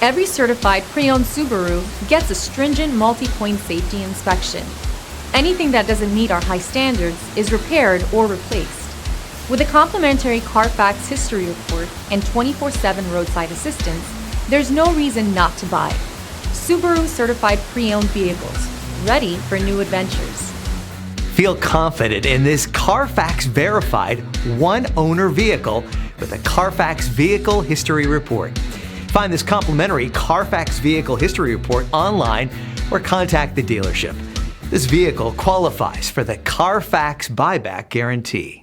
Every certified pre-owned Subaru gets a stringent multi-point safety inspection. Anything that doesn't meet our high standards is repaired or replaced. With a complimentary Carfax history report and 24/7 roadside assistance, there's no reason not to buy. Subaru certified pre-owned vehicles, ready for new adventures. Feel confident in this Carfax verified one-owner vehicle with a Carfax Vehicle History Report. Find this complimentary Carfax Vehicle History Report online or contact the dealership. This vehicle qualifies for the Carfax Buyback Guarantee.